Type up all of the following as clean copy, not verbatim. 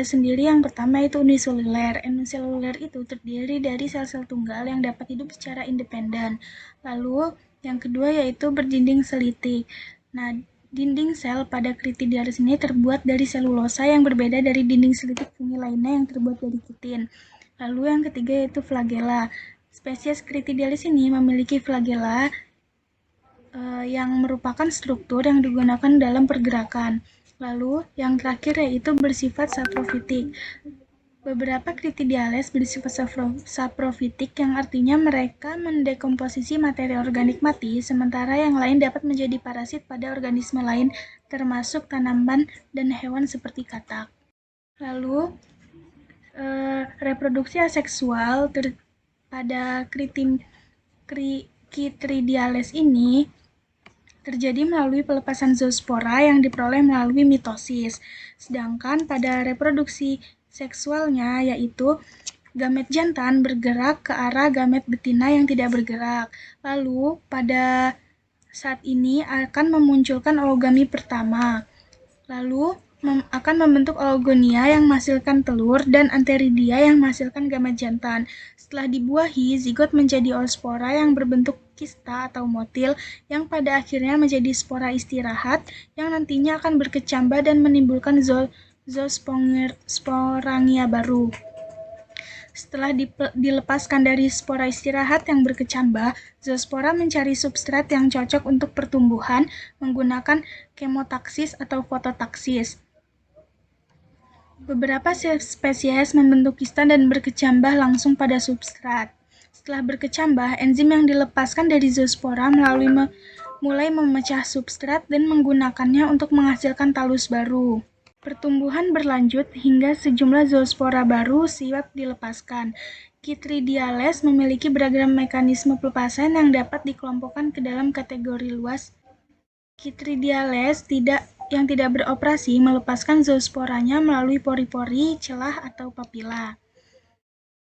kritidiales sendiri yang pertama itu uniseluler. Uniseluler itu terdiri dari sel-sel tunggal yang dapat hidup secara independen. Lalu yang kedua yaitu berdinding selitik. Nah, dinding sel pada kritidiales ini terbuat dari selulosa yang berbeda dari dinding selitik fungi lainnya yang terbuat dari kitin. Lalu yang ketiga yaitu flagela. Spesies kritidiales ini memiliki flagela yang merupakan struktur yang digunakan dalam pergerakan. Lalu, yang terakhir yaitu bersifat saprofitik. Beberapa kritidiales bersifat saprofitik yang artinya mereka mendekomposisi materi organik mati, sementara yang lain dapat menjadi parasit pada organisme lain, termasuk tanaman dan hewan seperti katak. Lalu, reproduksi aseksual pada Chytridiales ini terjadi melalui pelepasan zoospora yang diperoleh melalui mitosis. Sedangkan pada reproduksi seksualnya, yaitu gamet jantan bergerak ke arah gamet betina yang tidak bergerak. Lalu pada saat ini akan memunculkan oogami pertama. Lalu akan membentuk oogonia yang menghasilkan telur dan antheridia yang menghasilkan gamet jantan. Setelah dibuahi, zigot menjadi oospora yang berbentuk kista atau motil yang pada akhirnya menjadi spora istirahat yang nantinya akan berkecambah dan menimbulkan zoosporangia baru. Setelah dilepaskan dari spora istirahat yang berkecambah, zoospora mencari substrat yang cocok untuk pertumbuhan menggunakan kemotaksis atau fototaksis. Beberapa spesies membentuk kista dan berkecambah langsung pada substrat. Setelah berkecambah, enzim yang dilepaskan dari zoospora mulai memecah substrat dan menggunakannya untuk menghasilkan talus baru. Pertumbuhan berlanjut hingga sejumlah zoospora baru siap dilepaskan. Chytridiales memiliki beragam mekanisme pelepasan yang dapat dikelompokkan ke dalam kategori luas. Chytridiales yang tidak beroperasi melepaskan zoosporanya melalui pori-pori, celah, atau papila.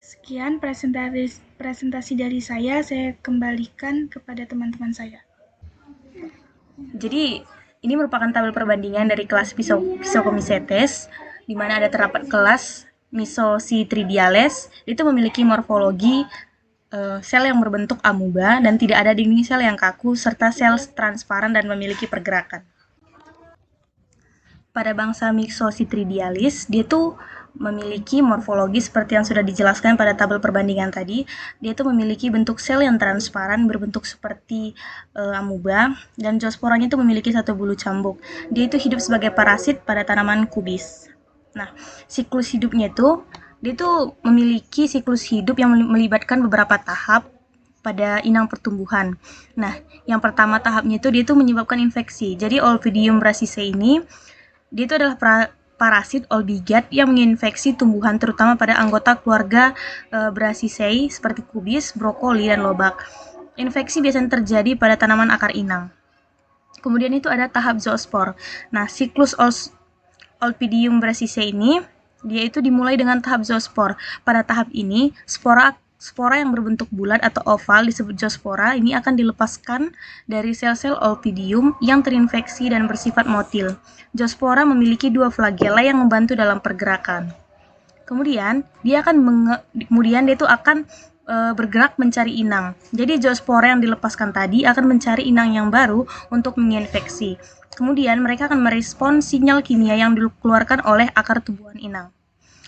Sekian presentasi dari saya kembalikan kepada teman-teman saya. Jadi, ini merupakan tabel perbandingan dari kelas Physocomycetes, di mana ada terdapat kelas Myxocytridiales, itu memiliki morfologi sel yang berbentuk amuba dan tidak ada dinding sel yang kaku, serta sel transparan dan memiliki pergerakan. Pada bangsa Myxocytridialis, dia tuh memiliki morfologi seperti yang sudah dijelaskan pada tabel perbandingan tadi. Dia tuh memiliki bentuk sel yang transparan berbentuk seperti amuba, dan zoosporanya itu memiliki satu bulu cambuk. Dia itu hidup sebagai parasit pada tanaman kubis. Nah, siklus hidupnya itu dia tuh memiliki siklus hidup yang melibatkan beberapa tahap pada inang pertumbuhan. Nah, yang pertama tahapnya itu dia tuh menyebabkan infeksi. Jadi Ovidium brassicae ini dia itu adalah parasit olbigat yang menginfeksi tumbuhan terutama pada anggota keluarga Brassicaceae seperti kubis, brokoli, dan lobak. Infeksi biasanya terjadi pada tanaman akar inang. Kemudian itu ada tahap zoospor. Nah, siklus Ovidium brassicae ini dia itu dimulai dengan tahap zoospor. Pada tahap ini, spora yang berbentuk bulat atau oval disebut zoospora ini akan dilepaskan dari sel-sel Ovidium yang terinfeksi dan bersifat motil. Zoospora memiliki dua flagella yang membantu dalam pergerakan. Kemudian dia itu akan bergerak mencari inang. Jadi zoospora yang dilepaskan tadi akan mencari inang yang baru untuk menginfeksi. Kemudian mereka akan merespon sinyal kimia yang dikeluarkan oleh akar tumbuhan inang.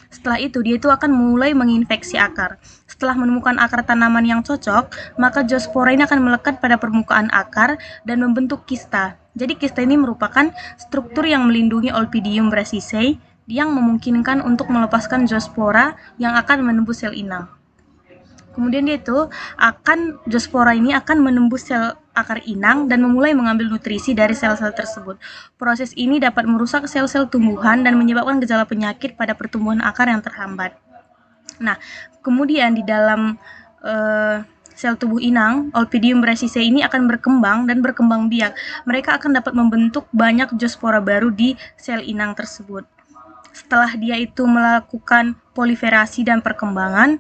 Setelah itu, dia itu akan mulai menginfeksi akar. Setelah menemukan akar tanaman yang cocok, maka zoospora ini akan melekat pada permukaan akar dan membentuk kista. Jadi kista ini merupakan struktur yang melindungi Ovidium brassicae yang memungkinkan untuk melepaskan zoospora yang akan menembus sel inang. Kemudian zoospora ini akan menembus sel akar inang dan memulai mengambil nutrisi dari sel-sel tersebut. Proses ini dapat merusak sel-sel tumbuhan dan menyebabkan gejala penyakit pada pertumbuhan akar yang terhambat. Nah, kemudian di dalam sel tubuh inang, Ovidium brassicae ini akan berkembang dan berkembang biak. Mereka akan dapat membentuk banyak zoospora baru di sel inang tersebut. Setelah dia itu melakukan proliferasi dan perkembangan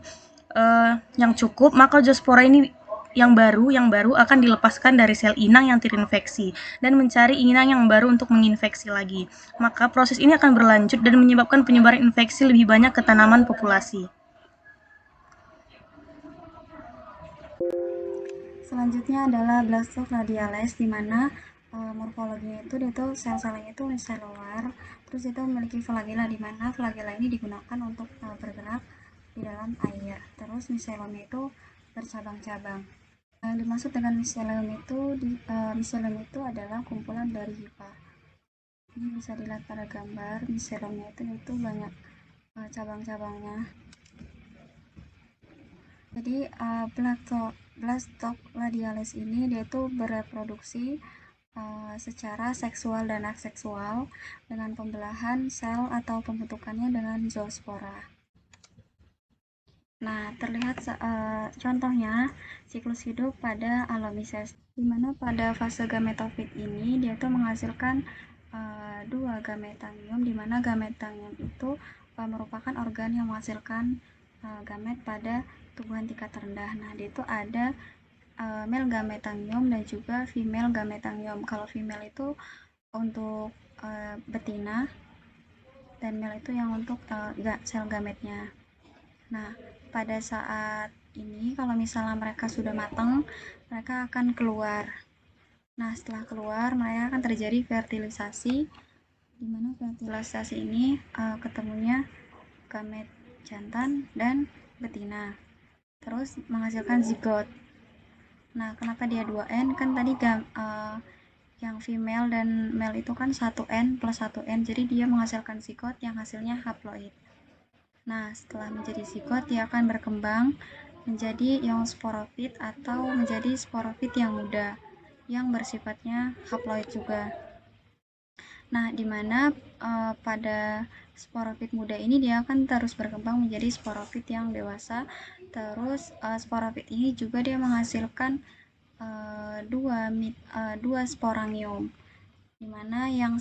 yang cukup, maka zoospora ini yang baru akan dilepaskan dari sel inang yang terinfeksi dan mencari inang yang baru untuk menginfeksi lagi. Maka proses ini akan berlanjut dan menyebabkan penyebaran infeksi lebih banyak ke tanaman populasi. Selanjutnya adalah blastoclad radialis, di mana morfologinya itu dia tuh sel-selnya itu uniselular, terus itu memiliki flagella, di mana flagella ini digunakan untuk bergerak di dalam air. Terus micelumnya itu bercabang-cabang. Yang dimaksud dengan miselium itu adalah kumpulan dari hifa. Ini bisa dilihat pada gambar miseliumnya itu banyak cabang-cabangnya. Jadi blastoclad radialis ini dia itu bereproduksi secara seksual dan aseksual dengan pembelahan sel atau pembentukannya dengan zoospora. Nah, terlihat contohnya siklus hidup pada Alomises, di mana pada fase gametofit ini dia tuh menghasilkan dua gametanium, di mana gametanium itu merupakan organ yang menghasilkan gamet pada tumbuhan tingkat rendah. Nah, dia itu ada male gametanium dan juga female gametanium. Kalau female itu untuk betina dan male itu yang untuk sel gametnya. Nah, pada saat ini kalau misalnya mereka sudah matang, mereka akan keluar. Nah, setelah keluar mereka akan terjadi fertilisasi, di mana fertilisasi ini ketemunya gamet jantan dan betina. Terus menghasilkan zigot. Nah, kenapa dia 2N? Kan tadi yang female dan male itu kan 1N plus 1N, jadi dia menghasilkan zigot yang hasilnya haploid. Nah, setelah menjadi zigot, dia akan berkembang menjadi yang sporofit atau menjadi sporofit yang muda, yang bersifatnya haploid juga. Nah, di mana pada sporofit muda ini dia akan terus berkembang menjadi sporofit yang dewasa. Terus sporofit ini juga dia menghasilkan dua sporangium, di mana yang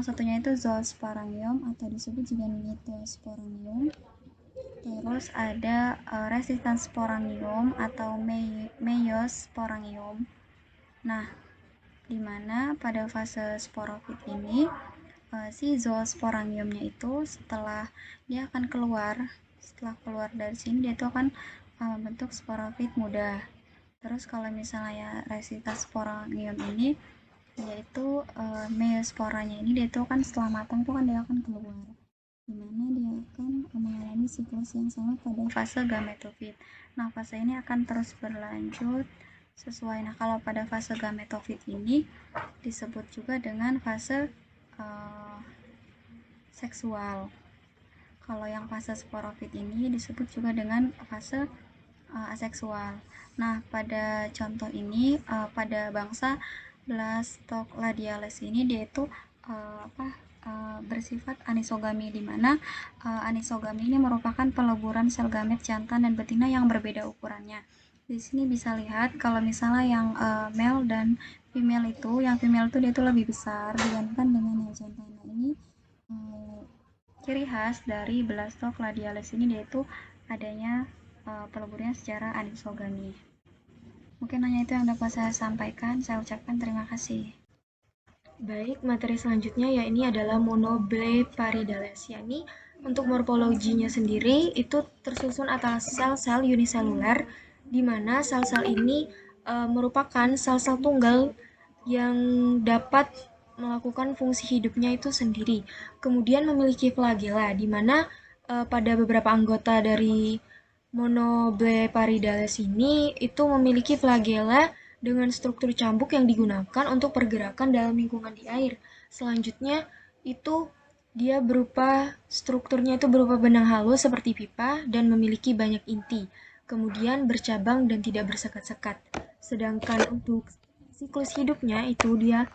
satunya itu zoosporangium atau disebut juga nitosporangium. Terus ada resistan sporangium atau meiosporangium. Nah, di mana pada fase sporofit ini si zoosporangiumnya itu setelah dia akan setelah keluar dari sini dia itu akan membentuk sporofit muda. Terus kalau misalnya resistan sporangium ini yaitu meiosporanya ini dia itu kan setelah matang tuh kan dia akan keluar, dimana dia akan mengalami siklus yang sama pada fase gametofit. Nah, fase ini akan terus berlanjut sesuai. Nah, kalau pada fase gametofit ini disebut juga dengan fase seksual. Kalau yang fase sporofit ini disebut juga dengan fase aseksual. Nah, pada contoh ini pada bangsa blastoclad radialis ini dia itu bersifat anisogami, di mana anisogami ini merupakan peleburan sel gamet jantan dan betina yang berbeda ukurannya. Di sini bisa lihat kalau misalnya yang male dan female itu, yang female itu dia itu lebih besar dibandingkan dengan yang jantan. Nah, ini ciri khas dari blastoclad radialis ini yaitu adanya peleburannya secara anisogami. Mungkin hanya itu yang dapat saya sampaikan. Saya ucapkan terima kasih. Baik, materi selanjutnya ya ini adalah monoblepharidales, yakni untuk morfologinya sendiri itu tersusun atas sel-sel uniseluler, di mana sel-sel ini merupakan sel-sel tunggal yang dapat melakukan fungsi hidupnya itu sendiri. Kemudian memiliki flagella, di mana pada beberapa anggota dari monoblepharidales ini itu memiliki flagella dengan struktur cambuk yang digunakan untuk pergerakan dalam lingkungan di air. Selanjutnya itu dia strukturnya itu berupa benang halus seperti pipa dan memiliki banyak inti. Kemudian bercabang dan tidak bersekat-sekat. Sedangkan untuk siklus hidupnya itu dia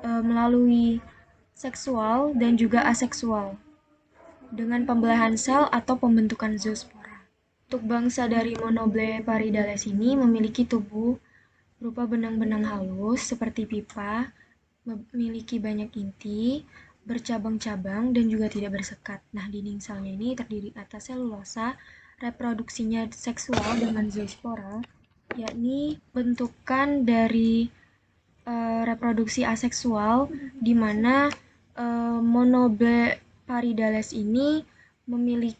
melalui seksual dan juga aseksual dengan pembelahan sel atau pembentukan zoospora. Untuk bangsa dari monoblepharidales ini memiliki tubuh berupa benang-benang halus seperti pipa, memiliki banyak inti, bercabang-cabang, dan juga tidak bersekat. Nah, dinding selnya ini terdiri atas selulosa reproduksinya seksual dengan zoospora, yakni bentukan dari reproduksi aseksual di mana Monoblepharidales ini mengalami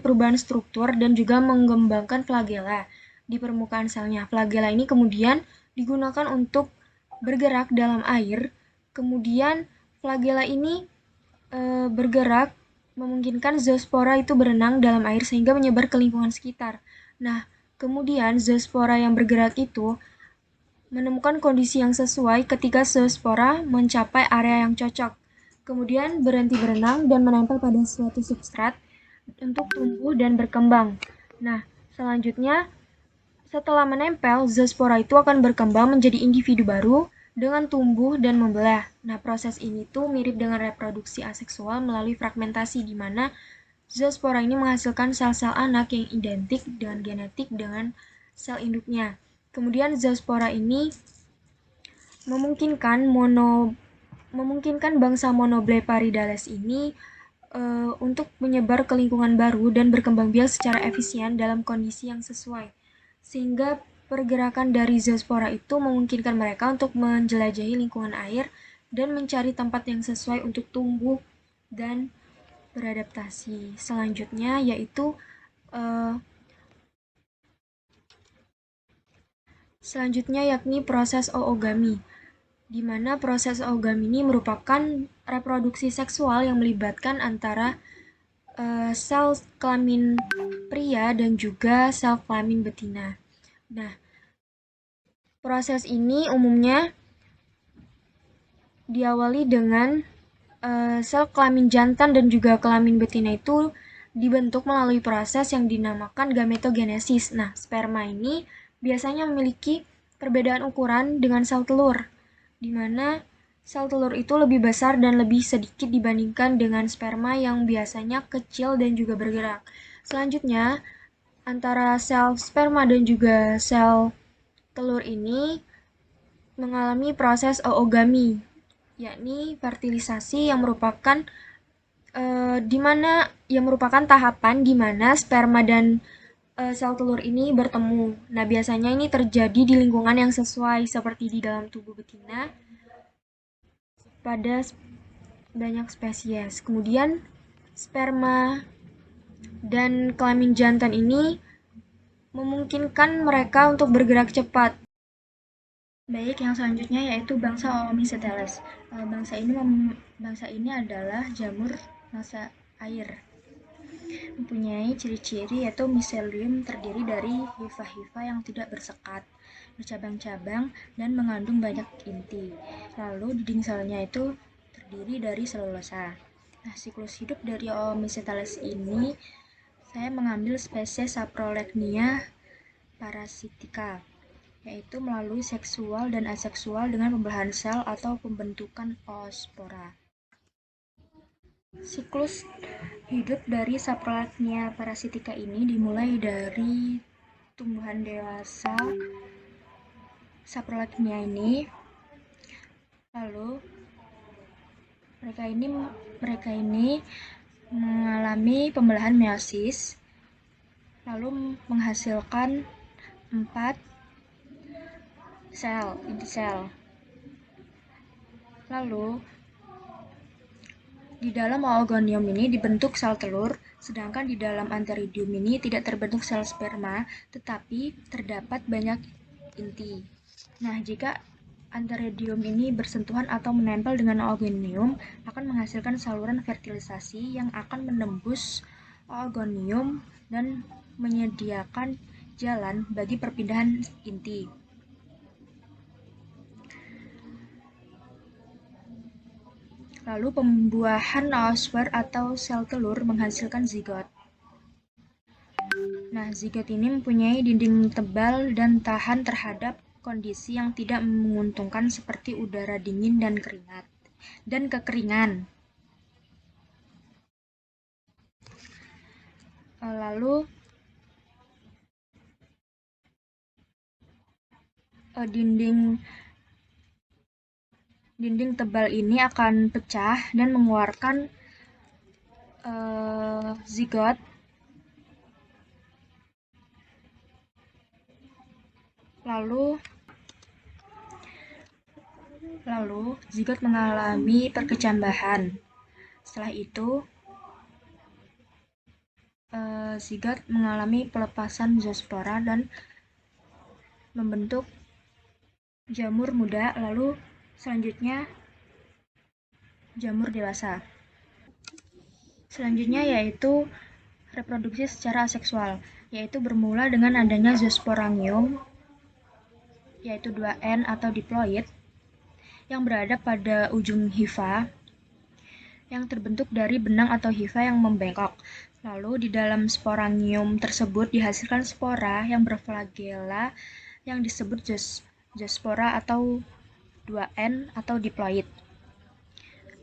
perubahan struktur dan juga mengembangkan flagela di permukaan selnya. Flagela ini kemudian digunakan untuk bergerak dalam air. Kemudian flagela ini bergerak memungkinkan zoospora itu berenang dalam air sehingga menyebar ke lingkungan sekitar. Nah, kemudian zoospora yang bergerak itu menemukan kondisi yang sesuai ketika zoospora mencapai area yang cocok. Kemudian berhenti berenang dan menempel pada suatu substrat untuk tumbuh dan berkembang. Nah, selanjutnya setelah menempel, zoospora itu akan berkembang menjadi individu baru dengan tumbuh dan membelah. Nah, proses ini tuh mirip dengan reproduksi aseksual melalui fragmentasi di mana zoospora ini menghasilkan sel-sel anak yang identik dengan genetik dengan sel induknya. Kemudian zoospora ini memungkinkan bangsa Monoblepharidales ini untuk menyebar ke lingkungan baru dan berkembang biak secara efisien dalam kondisi yang sesuai. Sehingga pergerakan dari zoospora itu memungkinkan mereka untuk menjelajahi lingkungan air dan mencari tempat yang sesuai untuk tumbuh dan beradaptasi. Selanjutnya yaitu yakni proses oogami, di mana proses oogami ini merupakan reproduksi seksual yang melibatkan antara sel kelamin pria dan juga sel kelamin betina. Nah, proses ini umumnya diawali dengan sel kelamin jantan dan juga kelamin betina itu dibentuk melalui proses yang dinamakan gametogenesis. Nah, sperma ini biasanya memiliki perbedaan ukuran dengan sel telur, di mana sel telur itu lebih besar dan lebih sedikit dibandingkan dengan sperma yang biasanya kecil dan juga bergerak. Selanjutnya, antara sel sperma dan juga sel telur ini mengalami proses oogami, yakni fertilisasi yang merupakan tahapan di mana sperma dan sel telur ini bertemu. Nah, biasanya ini terjadi di lingkungan yang sesuai seperti di dalam tubuh betina pada banyak spesies. Kemudian sperma dan kelamin jantan ini memungkinkan mereka untuk bergerak cepat. Baik, yang selanjutnya yaitu bangsa Oomycetes. Bangsa ini adalah jamur masa air. Mempunyai ciri-ciri yaitu miselium terdiri dari hifa-hifa yang tidak bersekat, bercabang-cabang, dan mengandung banyak inti. Lalu dinding selnya itu terdiri dari selulosa. Nah, siklus hidup dari Oomycetes ini saya mengambil spesies Saprolegnia parasitica, yaitu melalui seksual dan aseksual dengan pembelahan sel atau pembentukan oospora. Siklus hidup dari Saprolegnia parasitica ini dimulai dari tumbuhan dewasa Saprolegnia ini. Lalu mereka ini mengalami pembelahan meiosis, lalu menghasilkan 4 inti sel. Lalu di dalam oogonium ini dibentuk sel telur, sedangkan di dalam antheridium ini tidak terbentuk sel sperma, tetapi terdapat banyak inti. Nah, jika antheridium ini bersentuhan atau menempel dengan oogonium, akan menghasilkan saluran fertilisasi yang akan menembus oogonium dan menyediakan jalan bagi perpindahan inti. Lalu pembuahan oospor atau sel telur menghasilkan zigot. Nah, zigot ini mempunyai dinding tebal dan tahan terhadap kondisi yang tidak menguntungkan seperti udara dingin dan kekeringan. Lalu dinding tebal ini akan pecah dan mengeluarkan Zigot. Lalu zigot mengalami perkecambahan. Setelah itu zigot mengalami pelepasan zoospora dan membentuk jamur muda, lalu selanjutnya jamur dewasa. Selanjutnya yaitu reproduksi secara aseksual, yaitu bermula dengan adanya zoosporangium, yaitu 2N atau diploid, yang berada pada ujung hifa, yang terbentuk dari benang atau hifa yang membengkok. Lalu di dalam sporangium tersebut dihasilkan spora yang berflagela yang disebut zoospora atau 2N atau diploid.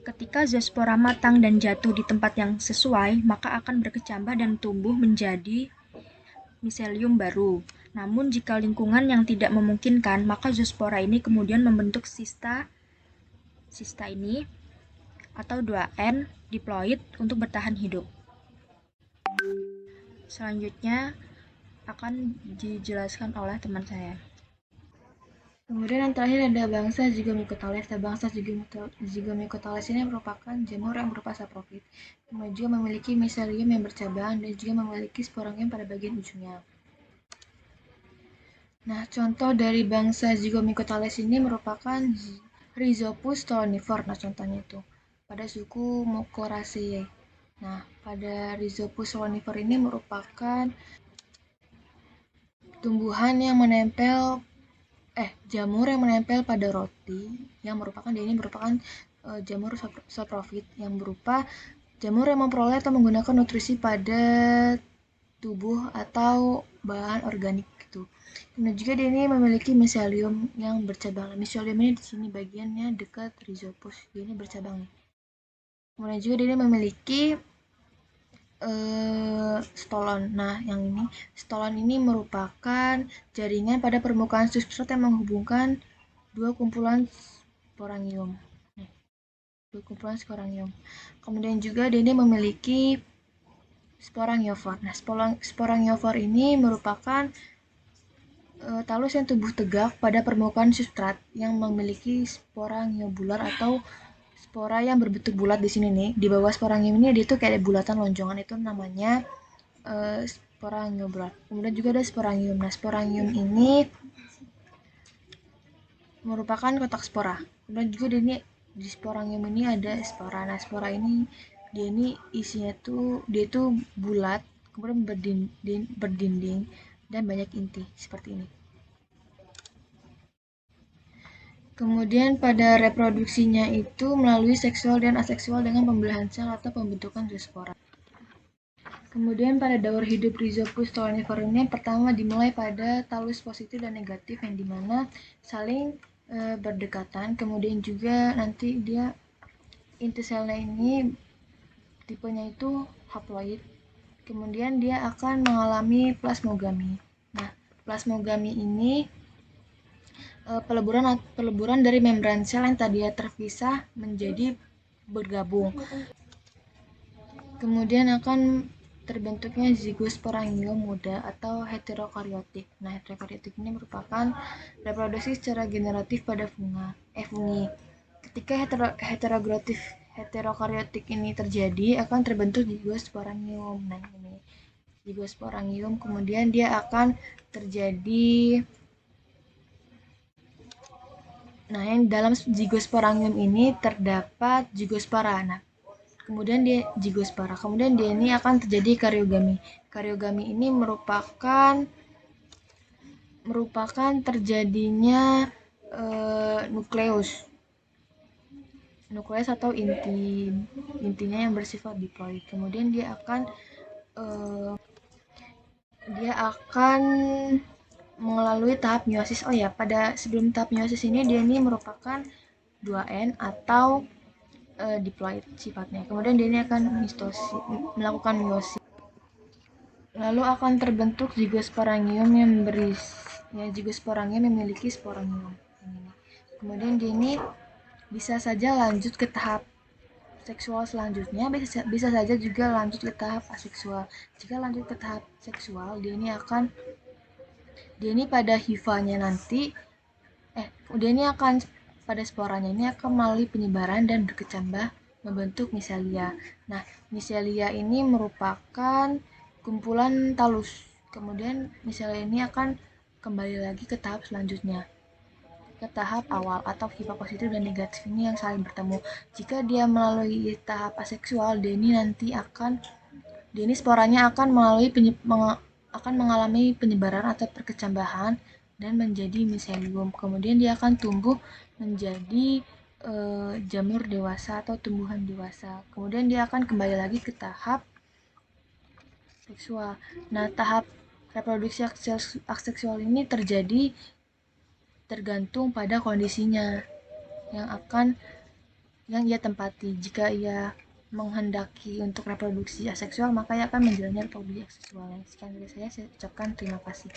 Ketika zoospora matang dan jatuh di tempat yang sesuai, maka akan berkecambah dan tumbuh menjadi miselium baru. Namun jika lingkungan yang tidak memungkinkan, maka zoospora ini kemudian membentuk sista ini atau 2N diploid untuk bertahan hidup. Selanjutnya akan dijelaskan oleh teman saya. Kemudian yang terakhir ada bangsa Zygomycotales. Bangsa Zygomycotales ini merupakan jamur yang berupa saprofit. Kemudian juga memiliki miselium yang bercabang dan juga memiliki sporangium pada bagian ujungnya. Nah, contoh dari bangsa Zygomycotales ini merupakan Rhizopus stolonifera. Nah, contohnya itu pada suku Mucoraceae. Nah, pada Rhizopus stolonifera ini merupakan tumbuhan yang menempel jamur yang menempel pada roti, yang merupakan jamur saprofit yang berupa jamur yang memperoleh atau menggunakan nutrisi pada tubuh atau bahan organik gitu. Kemudian juga dia ini memiliki miselium yang bercabang. Miselium ini di sini bagiannya dekat rhizopus, dia ini bercabang nih. Kemudian juga dia ini memiliki stolon. Nah, yang ini stolon ini merupakan jaringan pada permukaan substrat yang menghubungkan dua kumpulan sporangium. Kemudian juga dia ini memiliki sporangiofor. Nah, sporangiofor ini merupakan talus yang tumbuh tegak pada permukaan substrat yang memiliki spora ngiobular atau spora yang berbentuk bulat di sini nih. Di bawah sporangium ini dia tuh kayak bulatan lonjongan, itu namanya spora ngiobular. Kemudian juga ada sporangium. Nah, sporangium ini merupakan kotak spora. Kemudian juga di sporangium ini ada spora. Nah, spora ini dia ini isinya tuh bulat, kemudian berdinding dan banyak inti seperti ini. Kemudian pada reproduksinya itu melalui seksual dan aseksual dengan pembelahan sel atau pembentukan zoospora. Kemudian pada daur hidup Rhizopus stolonifera ini pertama dimulai pada talus positif dan negatif yang dimana saling berdekatan. Kemudian juga nanti dia inti selnya ini tipenya itu haploid. Kemudian dia akan mengalami plasmogami. Nah, plasmogami ini peleburan dari membran sel yang tadinya terpisah menjadi bergabung. Kemudian akan terbentuknya zigosporangium muda atau heterokaryotik. Nah, heterokaryotik ini merupakan reproduksi secara generatif pada fungi. Ketika heterokaryotik ini terjadi, akan terbentuk zigosporangium. Nah, ini zigosporangium, kemudian dia akan terjadi. Nah, yang dalam zigosporangium ini terdapat zigospora. Nah, kemudian dia zigospora. Kemudian dia ini akan terjadi kariogami. Kariogami ini merupakan terjadinya nukleus atau intinya yang bersifat diploid. Kemudian dia akan melalui tahap meiosis. Oh ya, pada sebelum tahap meiosis ini dia ini merupakan 2N atau diploid sifatnya. Kemudian dia ini akan melakukan meiosis. Lalu akan terbentuk zigosporangium yang zigosporangium memiliki sporangium. Kemudian dia ini bisa saja lanjut ke tahap seksual selanjutnya bisa saja juga lanjut ke tahap aseksual. Jika lanjut ke tahap seksual, dia ini pada hifanya nanti dia ini akan pada sporanya ini akan melalui penyebaran dan berkecambah membentuk miselia. Nah, miselia ini merupakan kumpulan talus. Kemudian miselia ini akan kembali lagi ke tahap selanjutnya, ke tahap awal atau hifa positif dan negatif ini yang saling bertemu. Jika dia melalui tahap aseksual, dia ini sporanya akan mengalami penyebaran atau perkecambahan dan menjadi miselium. Kemudian dia akan tumbuh menjadi jamur dewasa atau tumbuhan dewasa. Kemudian dia akan kembali lagi ke tahap seksual. Nah, tahap reproduksi aseksual ini terjadi tergantung pada kondisinya yang ia tempati. Jika ia menghendaki untuk reproduksi aseksual, maka ia akan menjalani reproduksi aseksual. Sekian dari saya ucapkan terima kasih.